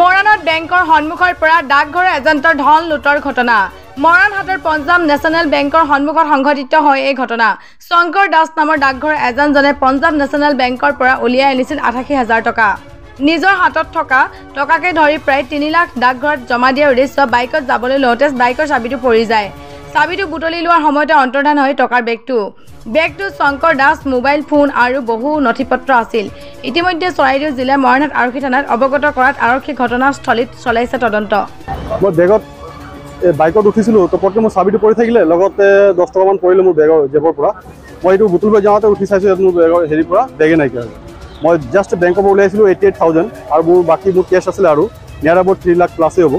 মৰাণত বেংকৰ সন্মুখৰ পৰা ডাকঘৰ এজেণ্টৰ ধন লুটৰ ঘটনা। মৰাণহাটৰ পঞ্জাৱ নেশ্যনেল বেংকৰ সন্মুখত সংঘটিত হয় এই ঘটনা। শংকৰ দাস নামৰ ডাকঘৰ এজেণ্টজনে পঞ্জাৱ নেশ্যনেল বেংকৰ পৰা উলিয়াই আনিছিল 88,000 টকা। নিজৰ হাতত থকা টকাকে ধৰি প্ৰায় 3 লাখ ডাকঘৰত জমা দিয়াৰ উদ্দেশ্য বাইকত যাবলৈ লওঁতে বাইকৰ চাবিটো পৰি যায়। চাবিটো বুটলি লোৱাৰ সময়তে অন্তৰ্ধান হয় টকাৰ বেগটোত শংকৰ দাস মোবাইল ফোন আৰু বহু নথিপত্ৰ আছিল। ইতিমধ্যে চৰাইদেউ জিলাৰ মৰাণহাট আৰক্ষী থানাত অৱগত কৰাত আৰক্ষী ঘটনাস্থলীত চলাইছে তদন্ত। মই বেগত বাইকত উঠিছিলোঁ, তো পটকৈ মোৰ চাবিটো পৰি থাকিলে, লগতে 10 টকামান পৰিলে মোৰ বেগৰ জেবৰ পৰা। মই এইটো বুটলিব যাওঁতে উঠি চাইছোঁ, ইয়াত মোৰ বেগৰ হেৰিৰ পৰা বেগে নাইকিয়া হয়। মই জাষ্ট বেংকৰ পৰা উলিয়াইছিলোঁ 88,000 আৰু মোৰ বাকী মোৰ কেছ আছিলে আৰু নিয়াৰ এবাউট 3 লাখ প্লাছেই হ'ব।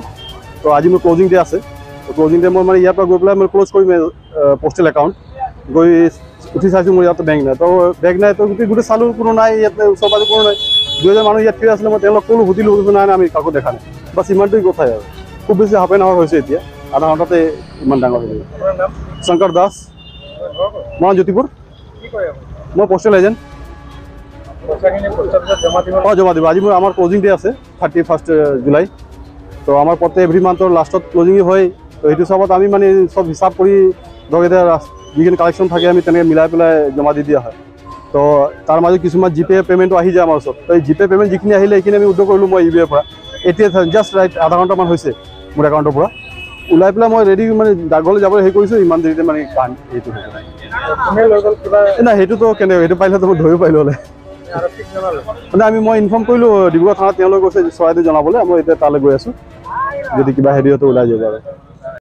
তো আজি মোৰ ক্লজিং ডে আছে। ক্লজিং ডে মই মানে ইয়াৰ পৰা গৈ পেলাই মই ক্ল'জ কৰিম পষ্টেল একাউণ্ট। গৈ উঠি চাইছোঁ মোৰ ইয়াতে বেংক নাই, তো বেগ নাই, তো গোটেই চালোঁ কোনো নাই, ইয়াতে ওচৰ পাজৰ কোনো নাই। 2জন মানুহ ইয়াত ফিৰি আছিলে, মই তেওঁলোকক ক'লোঁ, সুধিলোঁ, নাই আমি কাকো দেখা নাই। বাছ ইমানটোৱে কথাই আৰু খুব বেছি হাফ এন আৱাৰ হৈছে এতিয়া, আধা ঘণ্টাতে ইমান ডাঙৰ হৈ গ'ল। শংকৰ দাস, মৰাণ জ্যোতিপুৰ। মই পষ্টেল এজেণ্ট। জমা দিব। আজি মোৰ আমাৰ ক্লজিং ডে আছে 31 জুলাই। তো আমাৰ প্ৰত্যেক এভৰি মান্থৰ লাষ্টত ক্লজিং হয়। তো সেইটো হিচাপত আমি মানে চব হিচাপ কৰি ধৰক এতিয়া যিখিনি কালেকশ্যন থাকে আমি তেনেকৈ মিলাই পেলাই জমা দি দিয়া হয়। তো তাৰ মাজত কিছুমান জিপে পে'মেণ্টটো আহি যায় আমাৰ ওচৰত। তো এই জিপে পে'মেণ্ট যিখিনি আহিলে সেইখিনি আমি উদ্যোগ কৰিলোঁ মই ইউবিআইৰ পৰা। 88,000 জাষ্ট ৰাইট আধা ঘণ্টামান হৈছে মোৰ একাউণ্টৰ পৰা ওলাই পেলাই মই ৰেডি মানে ডাকঘৰলৈ যাবলৈ হেৰি কৰিছোঁ। ইমান দেৰিতে মানে এইটো নাই, সেইটোতো কেনেকৈ সেইটো পাৰিলেতো মই ধৰিব পাৰিলোঁ হ'লে। মানে মই ইনফৰ্ম কৰিলোঁ ডিব্ৰুগড় থানাত, তেওঁলোকে কৈছে চৰাইদেউ জনাবলৈ। মই এতিয়া তালৈ গৈ আছোঁ, যদি কিবা হেৰিতো ওলাই যাব পাৰে।